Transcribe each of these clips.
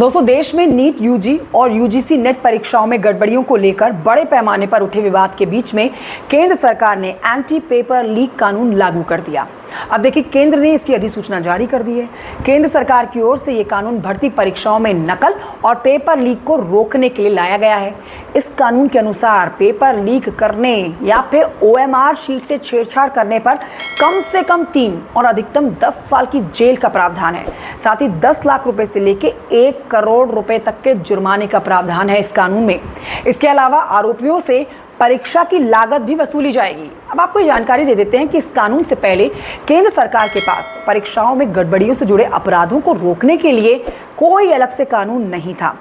दोस्तों, देश में नीट यूजी और यूजीसी नेट परीक्षाओं में गड़बड़ियों को लेकर बड़े पैमाने पर उठे विवाद के बीच में केंद्र सरकार ने एंटी पेपर लीक कानून लागू कर दिया। अब देखिए, केंद्र ने इसकी अधिसूचना जारी कर दी है। केंद्र सरकार की ओर से ये कानून भर्ती परीक्षाओं में नकल और पेपर लीक को रोकने के लिए लाया गया है। इस कानून के अनुसार पेपर लीक करने या फिर ओएमआर शीट से छेड़छाड़ करने पर कम से कम 3 और अधिकतम 10 साल की जेल का प्रावधान है। साथ ही 10 लाख रुपए से लेकर 1 करोड़ रुपए तक के जुर्माने का प्रावधान है इस कानून में। इसके अलावा आरोपियों से परीक्षा की लागत भी वसूली जाएगी। अब आपको ये जानकारी दे देते हैं कि इस कानून से पहले केंद्र सरकार के पास परीक्षाओं में गड़बड़ियों से जुड़े अपराधों को रोकने के लिए कोई अलग से कानून नहीं था।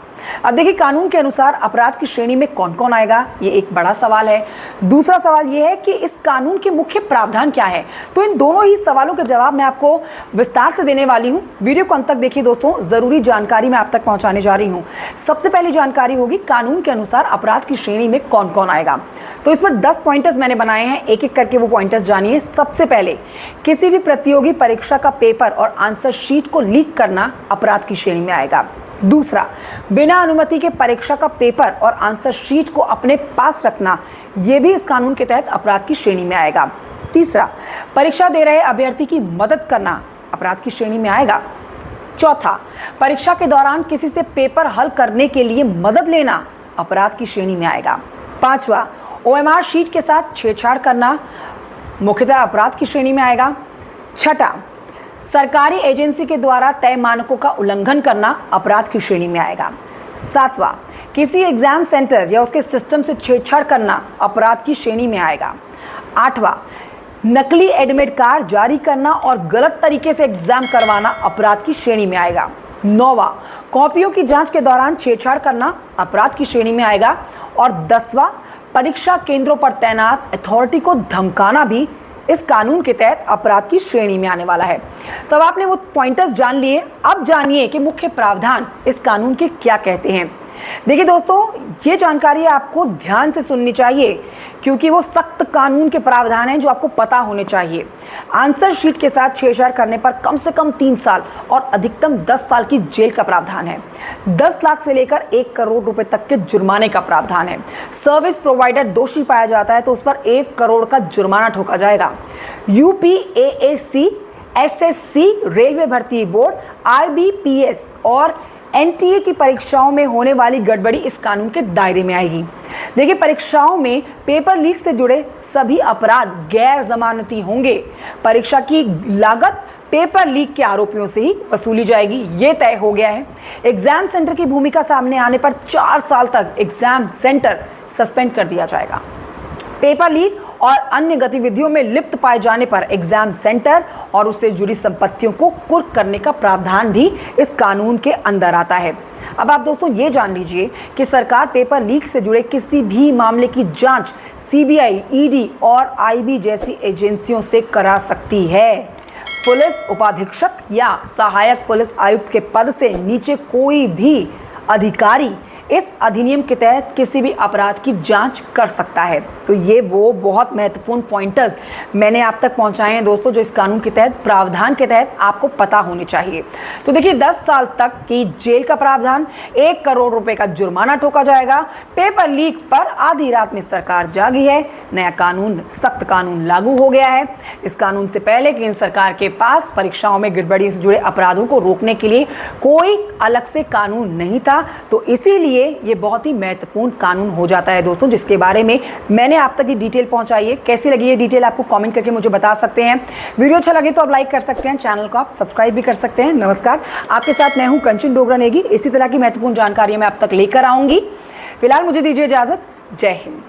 अब देखिए, कानून के अनुसार अपराध की श्रेणी में कौन कौन आएगा, ये एक बड़ा सवाल है। दूसरा सवाल ये है कि इस कानून के मुख्य प्रावधान क्या है। तो इन दोनों ही सवालों के जवाब मैं आपको विस्तार से देने वाली हूँ। वीडियो को अंत तक देखिए दोस्तों, जरूरी जानकारी मैं आप तक पहुंचाने जा रही हूँ। सबसे पहली जानकारी होगी कानून के अनुसार अपराध की श्रेणी में कौन कौन आएगा। तो इस पर 10 पॉइंटर्स मैंने बनाए हैं, एक एक करके वो पॉइंटर्स जानिए। सबसे पहले, किसी भी प्रतियोगी परीक्षा का पेपर और आंसर शीट को लीक करना अपराध की श्रेणी में आएगा। दूसरा, बिना अनुमति के परीक्षा का पेपर और आंसर शीट को अपने पास रखना, यह भी इस कानून के तहत अपराध की श्रेणी में आएगा। तीसरा, परीक्षा दे रहे अभ्यर्थी की मदद करना अपराध की श्रेणी में आएगा। चौथा, परीक्षा के दौरान किसी से पेपर हल करने के लिए मदद लेना अपराध की श्रेणी में आएगा। पांचवा, ओएमआर शीट के साथ छेड़छाड़ करना मुख्यतः अपराध की श्रेणी में आएगा। छठा, सरकारी एजेंसी के द्वारा तय मानकों का उल्लंघन करना अपराध की श्रेणी में आएगा। सातवां, किसी एग्जाम सेंटर या उसके सिस्टम से छेड़छाड़ करना अपराध की श्रेणी में आएगा। आठवां, नकली एडमिट कार्ड जारी करना और गलत तरीके से एग्जाम करवाना अपराध की श्रेणी में आएगा। नौवां, कॉपियों की जांच के दौरान छेड़छाड़ करना अपराध की श्रेणी में आएगा। और 10वां, परीक्षा केंद्रों पर तैनात अथॉरिटी को धमकाना भी इस कानून के तहत अपराध की श्रेणी में आने वाला है। तो अब आपने वो पॉइंटर्स जान लिए, अब जानिए कि मुख्य प्रावधान इस कानून के क्या कहते हैं। देखिए दोस्तों, ये जानकारी आपको ध्यान से सुननी चाहिए क्योंकि वो सख्त कानून के प्रावधान हैं जो आपको पता होने चाहिए। आंसर शीट के साथ छेड़छाड़ करने पर कम से कम 3 साल और अधिकतम 10 साल की जेल का प्रावधान है। 10 लाख से लेकर 1 करोड़ रुपए तक के जुर्माने का प्रावधान है। सर्विस प्रोवाइडर दोषी पाया जाता है तो उस पर 1 करोड़ का जुर्माना ठोका जाएगा। यूपीएएससी, एसएससी, रेलवे भर्ती बोर्ड, आईबीपीएस और एनटीए की परीक्षाओं में होने वाली गड़बड़ी इस कानून के दायरे में आएगी। देखिए, परीक्षाओं में पेपर लीक से जुड़े सभी अपराध गैर जमानती होंगे। परीक्षा की लागत पेपर लीक के आरोपियों से ही वसूली जाएगी, ये तय हो गया है। एग्जाम सेंटर की भूमिका सामने आने पर 4 साल तक एग्जाम सेंटर सस्पेंड कर दिया जाएगा। पेपर लीक और अन्य गतिविधियों में लिप्त पाए जाने पर एग्जाम सेंटर और उससे जुड़ी संपत्तियों को कुर्क करने का प्रावधान भी इस कानून के अंदर आता है। अब आप दोस्तों ये जान लीजिए कि सरकार पेपर लीक से जुड़े किसी भी मामले की जांच सीबीआई, ईडी और आईबी जैसी एजेंसियों से करा सकती है। पुलिस उपाधीक्षक या सहायक पुलिस आयुक्त के पद से नीचे कोई भी अधिकारी इस अधिनियम के तहत किसी भी अपराध की जांच कर सकता है। तो ये वो बहुत महत्वपूर्ण पॉइंटर्स मैंने आप तक पहुंचाए हैं दोस्तों, जो इस कानून के तहत प्रावधान के तहत आपको पता होने चाहिए। तो देखिए, 10 साल तक की जेल का प्रावधान, 1 करोड़ रुपए का जुर्माना ठोका जाएगा। पेपर लीक पर आधी रात में सरकार जागी है, नया कानून, सख्त कानून लागू हो गया है। इस कानून से पहले केंद्र सरकार के पास परीक्षाओं में गड़बड़ियों से जुड़े अपराधों को रोकने के लिए कोई अलग से कानून नहीं था। तो इसीलिए ये बहुत ही महत्वपूर्ण कानून हो जाता है दोस्तों, जिसके बारे में मैंने आप तक ये डिटेल पहुंचाई है। कैसी लगी ये डिटेल आपको कमेंट करके मुझे बता सकते हैं। वीडियो अच्छा लगे तो आप लाइक कर सकते हैं, चैनल को आप सब्सक्राइब भी कर सकते हैं। नमस्कार, आपके साथ मैं हूं कंचन डोगरा नेगी। इसी तरह की महत्वपूर्ण जानकारियां मैं आप तक लेकर आऊंगी। फिलहाल मुझे दीजिए इजाजत। जय हिंद।